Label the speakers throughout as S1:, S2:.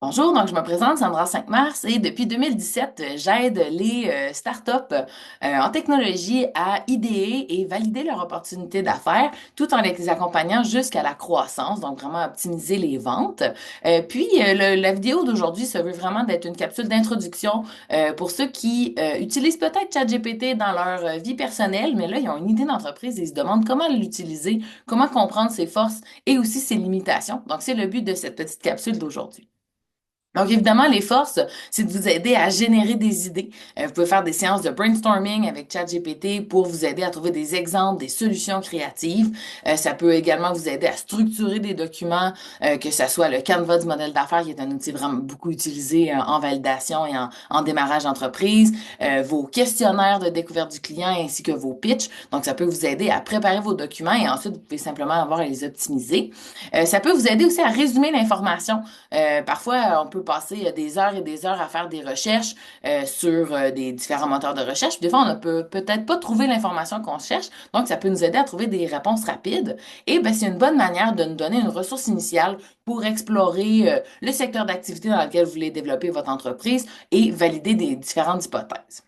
S1: Bonjour, donc je me présente Sandra 5 mars et depuis 2017, j'aide les startups en technologie à idéer et valider leurs opportunités d'affaires tout en les accompagnant jusqu'à la croissance, donc vraiment optimiser les ventes. La vidéo d'aujourd'hui se veut vraiment d'être une capsule d'introduction pour ceux qui utilisent peut-être ChatGPT dans leur vie personnelle, mais là, ils ont une idée d'entreprise et ils se demandent comment l'utiliser, comment comprendre ses forces et aussi ses limitations. Donc, c'est le but de cette petite capsule d'aujourd'hui. Donc, évidemment, les forces, c'est de vous aider à générer des idées. Vous pouvez faire des séances de brainstorming avec ChatGPT pour vous aider à trouver des exemples, des solutions créatives. Ça peut également vous aider à structurer des documents, que ce soit le Canva du modèle d'affaires, qui est un outil vraiment beaucoup utilisé en validation et en démarrage d'entreprise, vos questionnaires de découverte du client ainsi que vos pitchs. Donc, ça peut vous aider à préparer vos documents et ensuite, vous pouvez simplement avoir à les optimiser. Ça peut vous aider aussi à résumer l'information. Parfois, on peut passer des heures et des heures à faire des recherches sur des différents moteurs de recherche. Puis des fois, on ne peut peut-être pas trouver l'information qu'on cherche. Donc, ça peut nous aider à trouver des réponses rapides. Et ben, c'est une bonne manière de nous donner une ressource initiale pour explorer le secteur d'activité dans lequel vous voulez développer votre entreprise et valider des différentes hypothèses.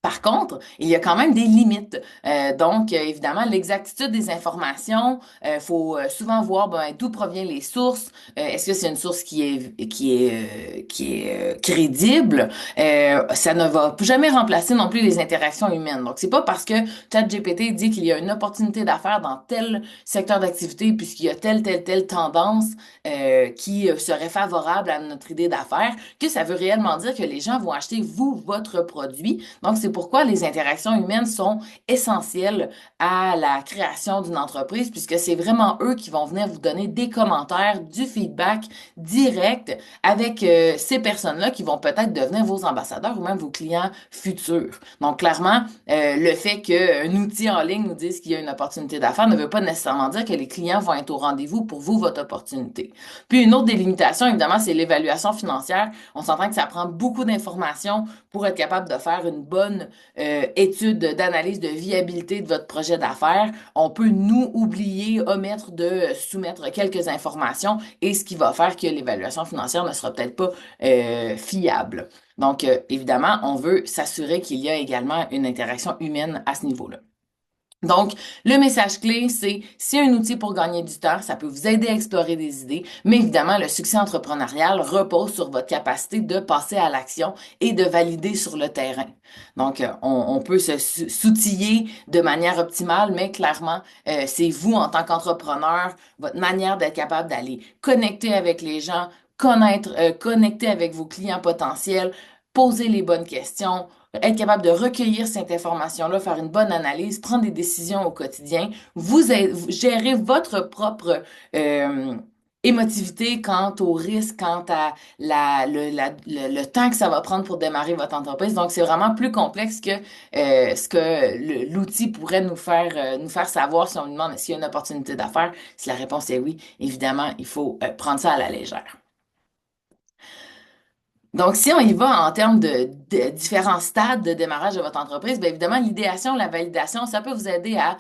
S1: Par contre, il y a quand même des limites. Évidemment, l'exactitude des informations, faut souvent voir d'où proviennent les sources. Est-ce que c'est une source qui est crédible? Ça ne va jamais remplacer non plus les interactions humaines. Donc, c'est pas parce que ChatGPT dit qu'il y a une opportunité d'affaires dans tel secteur d'activité, puisqu'il y a telle tendance qui serait favorable à notre idée d'affaires, que ça veut réellement dire que les gens vont acheter votre produit. Donc, c'est pourquoi les interactions humaines sont essentielles à la création d'une entreprise, puisque c'est vraiment eux qui vont venir vous donner des commentaires, du feedback direct avec ces personnes-là qui vont peut-être devenir vos ambassadeurs ou même vos clients futurs. Donc, clairement, le fait qu'un outil en ligne nous dise qu'il y a une opportunité d'affaires ne veut pas nécessairement dire que les clients vont être au rendez-vous pour vous, votre opportunité. Puis, une autre délimitation, évidemment, c'est l'évaluation financière. On s'entend que ça prend beaucoup d'informations pour être capable de faire une bonne étude d'analyse de viabilité de votre projet d'affaires. On peut nous oublier, omettre de soumettre quelques informations et ce qui va faire que l'évaluation financière ne sera peut-être pas fiable. Donc, évidemment, on veut s'assurer qu'il y a également une interaction humaine à ce niveau-là. Donc, le message clé, c'est un outil pour gagner du temps, ça peut vous aider à explorer des idées, mais évidemment, le succès entrepreneurial repose sur votre capacité de passer à l'action et de valider sur le terrain. Donc, on peut s'outiller de manière optimale, mais clairement, c'est vous en tant qu'entrepreneur, votre manière d'être capable d'aller connecter avec les gens, connecter avec vos clients potentiels, poser les bonnes questions, être capable de recueillir cette information-là, faire une bonne analyse, prendre des décisions au quotidien, vous gérez votre propre émotivité quant au risque, quant à le temps que ça va prendre pour démarrer votre entreprise. Donc, c'est vraiment plus complexe que ce que l'outil pourrait nous faire savoir si on nous demande est-ce qu'il y a une opportunité d'affaires. Si la réponse est oui, évidemment, il faut prendre ça à la légère. Donc, si on y va en termes de différents stades de démarrage de votre entreprise, bien évidemment, l'idéation, la validation, ça peut vous aider à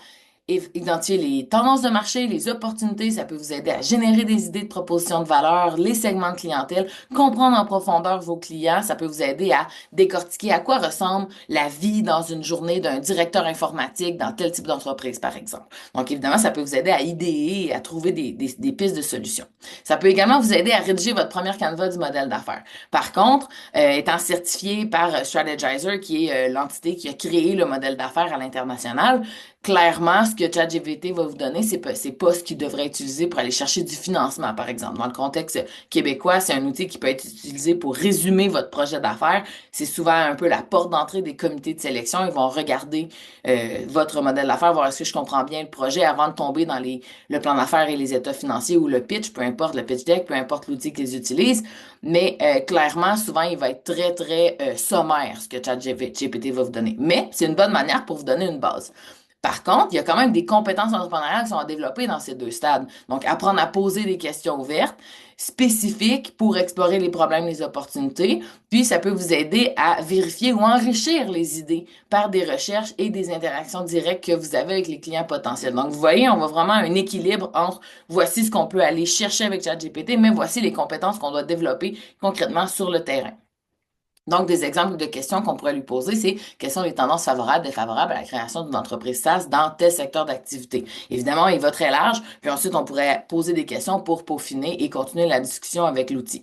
S1: identifier les tendances de marché, les opportunités, ça peut vous aider à générer des idées de propositions de valeur, les segments de clientèle, comprendre en profondeur vos clients, ça peut vous aider à décortiquer à quoi ressemble la vie dans une journée d'un directeur informatique dans tel type d'entreprise, par exemple. Donc, évidemment, ça peut vous aider à idéer et à trouver des pistes de solutions. Ça peut également vous aider à rédiger votre première canevas du modèle d'affaires. Par contre, étant certifié par Strategizer, qui est l'entité qui a créé le modèle d'affaires à l'international, clairement, ce que ChatGPT va vous donner, c'est pas ce qu'il devrait utiliser pour aller chercher du financement, par exemple. Dans le contexte québécois, c'est un outil qui peut être utilisé pour résumer votre projet d'affaires. C'est souvent un peu la porte d'entrée des comités de sélection. Ils vont regarder votre modèle d'affaires, voir est-ce que je comprends bien le projet avant de tomber dans le plan d'affaires et les états financiers ou le pitch, peu importe le pitch deck, peu importe l'outil qu'ils utilisent. Mais clairement, souvent, il va être très sommaire, ce que ChatGPT va vous donner. Mais c'est une bonne manière pour vous donner une base. Par contre, il y a quand même des compétences entrepreneuriales qui sont à développer dans ces deux stades. Donc, apprendre à poser des questions ouvertes, spécifiques pour explorer les problèmes, les opportunités. Puis, ça peut vous aider à vérifier ou enrichir les idées par des recherches et des interactions directes que vous avez avec les clients potentiels. Donc, vous voyez, on voit vraiment un équilibre entre voici ce qu'on peut aller chercher avec ChatGPT, mais voici les compétences qu'on doit développer concrètement sur le terrain. Donc, des exemples de questions qu'on pourrait lui poser, c'est quelles sont les tendances favorables, défavorables à la création d'une entreprise SaaS dans tel secteur d'activité. Évidemment, il va très large, puis ensuite, on pourrait poser des questions pour peaufiner et continuer la discussion avec l'outil.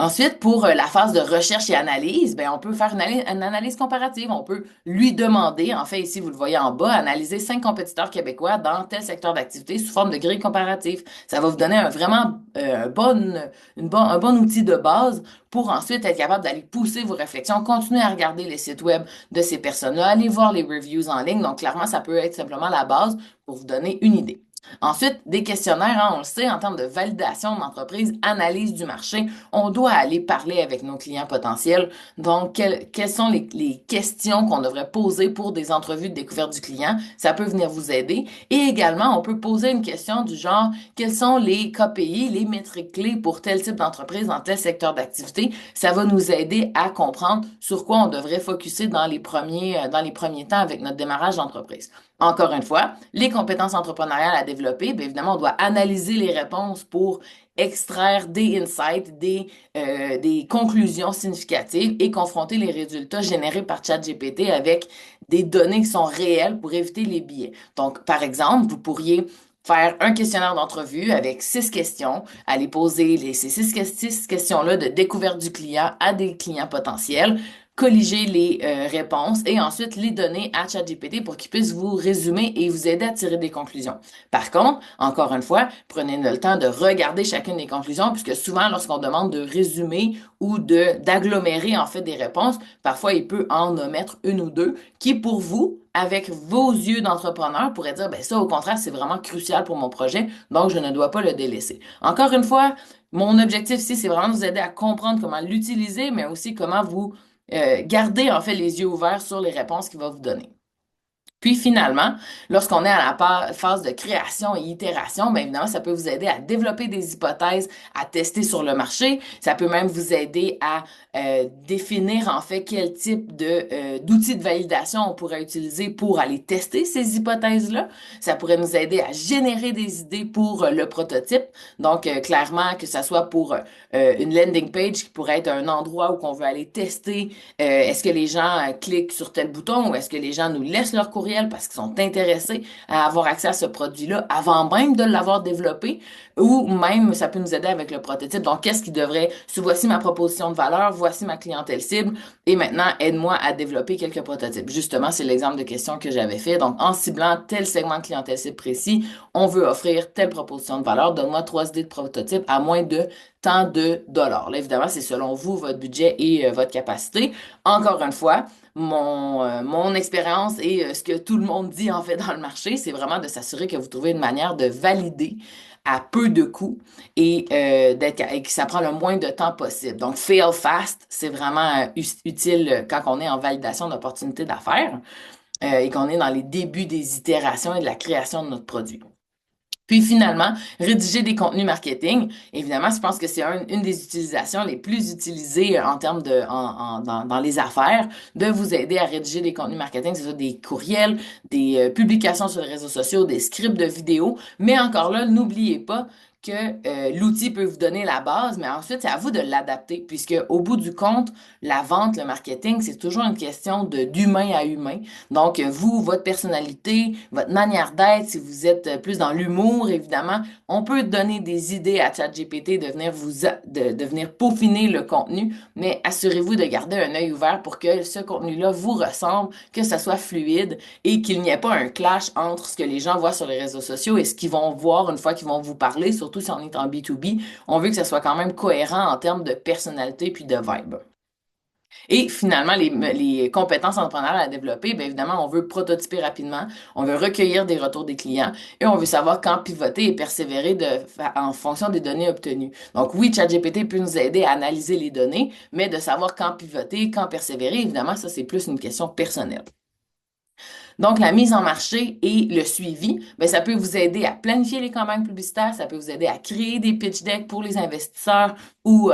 S1: Ensuite, pour la phase de recherche et analyse, ben, on peut faire une analyse comparative. On peut lui demander, en fait, ici, vous le voyez en bas, analyser 5 compétiteurs québécois dans tel secteur d'activité sous forme de grille comparative. Ça va vous donner vraiment un bon outil de base pour ensuite être capable d'aller pousser vos réflexions, continuer à regarder les sites web de ces personnes-là, aller voir les reviews en ligne. Donc, clairement, ça peut être simplement la base pour vous donner une idée. Ensuite, des questionnaires, hein, on le sait, en termes de validation d'entreprise, analyse du marché, on doit aller parler avec nos clients potentiels. Donc, quelles sont les questions qu'on devrait poser pour des entrevues de découverte du client? Ça peut venir vous aider. Et également, on peut poser une question du genre, quels sont les KPI, les métriques clés pour tel type d'entreprise dans tel secteur d'activité? Ça va nous aider à comprendre sur quoi on devrait focuser dans les premiers temps avec notre démarrage d'entreprise. Encore une fois, les compétences entrepreneuriales à développer, bien évidemment, on doit analyser les réponses pour extraire des insights, des conclusions significatives et confronter les résultats générés par ChatGPT avec des données qui sont réelles pour éviter les biais. Donc, par exemple, vous pourriez faire un questionnaire d'entrevue avec 6 questions, aller poser ces six questions-là de découverte du client à des clients potentiels, colliger les réponses et ensuite les donner à ChatGPT pour qu'il puisse vous résumer et vous aider à tirer des conclusions. Par contre, encore une fois, prenez le temps de regarder chacune des conclusions puisque souvent, lorsqu'on demande de résumer ou d'agglomérer en fait des réponses, parfois il peut en omettre une ou deux qui pour vous, avec vos yeux d'entrepreneur, pourraient dire, ben ça, au contraire, c'est vraiment crucial pour mon projet, donc je ne dois pas le délaisser. Encore une fois, mon objectif ici, c'est vraiment de vous aider à comprendre comment l'utiliser, mais aussi comment vous gardez en fait les yeux ouverts sur les réponses qu'il va vous donner. Puis finalement, lorsqu'on est à la phase de création et itération, bien évidemment, ça peut vous aider à développer des hypothèses, à tester sur le marché. Ça peut même vous aider à définir en fait quel type d'outils de validation on pourrait utiliser pour aller tester ces hypothèses-là. Ça pourrait nous aider à générer des idées pour le prototype. Donc, clairement, que ça soit pour une landing page qui pourrait être un endroit où on veut aller tester est-ce que les gens cliquent sur tel bouton ou est-ce que les gens nous laissent leur courriel parce qu'ils sont intéressés à avoir accès à ce produit-là avant même de l'avoir développé ou même ça peut nous aider avec le prototype. Donc, qu'est-ce qui devrait, voici ma proposition de valeur, voici ma clientèle cible et maintenant aide-moi à développer quelques prototypes. Justement, c'est l'exemple de question que j'avais fait. Donc, en ciblant tel segment de clientèle cible précis, on veut offrir telle proposition de valeur. Donne-moi 3 idées de prototype à moins de tant de dollars. Là, évidemment, c'est selon vous, votre budget et votre capacité. Encore une fois, mon expérience et ce que tout le monde dit en fait dans le marché, c'est vraiment de s'assurer que vous trouvez une manière de valider à peu de coûts et et que ça prend le moins de temps possible. Donc, fail fast, c'est vraiment utile quand on est en validation d'opportunités d'affaires et qu'on est dans les débuts des itérations et de la création de notre produit. Puis finalement, rédiger des contenus marketing. Évidemment, je pense que c'est une des utilisations les plus utilisées en termes dans les affaires, de vous aider à rédiger des contenus marketing, c'est ça, des courriels, des publications sur les réseaux sociaux, des scripts de vidéos. Mais encore là, n'oubliez pas que l'outil peut vous donner la base, mais ensuite, c'est à vous de l'adapter, puisque au bout du compte, la vente, le marketing, c'est toujours une question d'humain à humain. Donc, vous, votre personnalité, votre manière d'être, si vous êtes plus dans l'humour, évidemment, on peut donner des idées à ChatGPT de venir peaufiner le contenu, mais assurez-vous de garder un œil ouvert pour que ce contenu-là vous ressemble, que ça soit fluide et qu'il n'y ait pas un clash entre ce que les gens voient sur les réseaux sociaux et ce qu'ils vont voir une fois qu'ils vont vous parler, surtout si on est en B2B. On veut que ça soit quand même cohérent en termes de personnalité puis de vibe. Et finalement, les compétences entrepreneuriales à développer, bien évidemment, on veut prototyper rapidement, on veut recueillir des retours des clients et on veut savoir quand pivoter et persévérer en fonction des données obtenues. Donc oui, ChatGPT peut nous aider à analyser les données, mais de savoir quand pivoter, quand persévérer, évidemment, ça c'est plus une question personnelle. Donc, la mise en marché et le suivi, ben, ça peut vous aider à planifier les campagnes publicitaires, ça peut vous aider à créer des pitch decks pour les investisseurs ou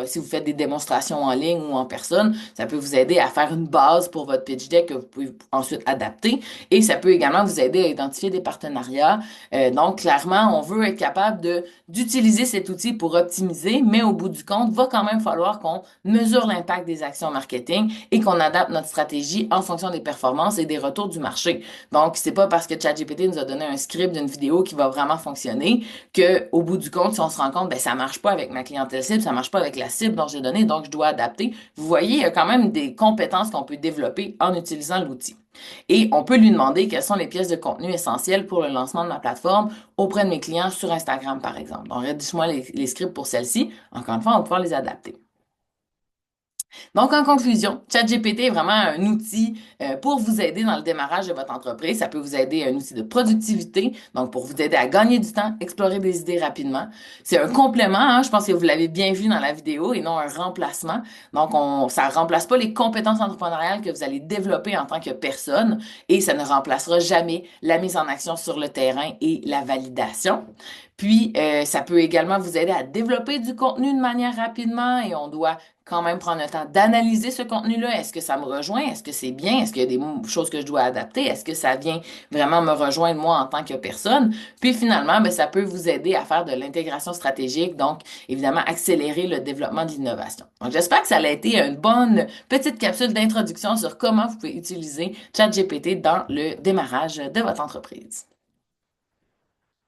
S1: si vous faites des démonstrations en ligne ou en personne, ça peut vous aider à faire une base pour votre pitch deck que vous pouvez ensuite adapter. Et ça peut également vous aider à identifier des partenariats. Donc, clairement, on veut être capable d'utiliser cet outil pour optimiser, mais au bout du compte, va quand même falloir qu'on mesure l'impact des actions marketing et qu'on adapte notre stratégie en fonction des performances et des retours du marché. Donc, c'est pas parce que ChatGPT nous a donné un script d'une vidéo qui va vraiment fonctionner que, au bout du compte, si on se rend compte, ben, ça marche pas avec ma clientèle cible, ça marche pas avec la cible dont j'ai donné, donc je dois adapter. Vous voyez, il y a quand même des compétences qu'on peut développer en utilisant l'outil. Et on peut lui demander quelles sont les pièces de contenu essentielles pour le lancement de ma plateforme auprès de mes clients sur Instagram, par exemple. Donc, rédige-moi les scripts pour celles-ci. Encore une fois, on va pouvoir les adapter. Donc, en conclusion, ChatGPT est vraiment un outil pour vous aider dans le démarrage de votre entreprise. Ça peut vous aider un outil de productivité, donc pour vous aider à gagner du temps, explorer des idées rapidement. C'est un complément, hein, je pense que vous l'avez bien vu dans la vidéo et non un remplacement. Donc, ça remplace pas les compétences entrepreneuriales que vous allez développer en tant que personne et ça ne remplacera jamais la mise en action sur le terrain et la validation. Puis, ça peut également vous aider à développer du contenu de manière rapidement et on doit quand même prendre le temps d'analyser ce contenu-là. Est-ce que ça me rejoint? Est-ce que c'est bien? Est-ce qu'il y a des choses que je dois adapter? Est-ce que ça vient vraiment me rejoindre moi en tant que personne? Puis finalement, ben, ça peut vous aider à faire de l'intégration stratégique, donc évidemment accélérer le développement de l'innovation. Donc j'espère que ça a été une bonne petite capsule d'introduction sur comment vous pouvez utiliser ChatGPT dans le démarrage de votre entreprise.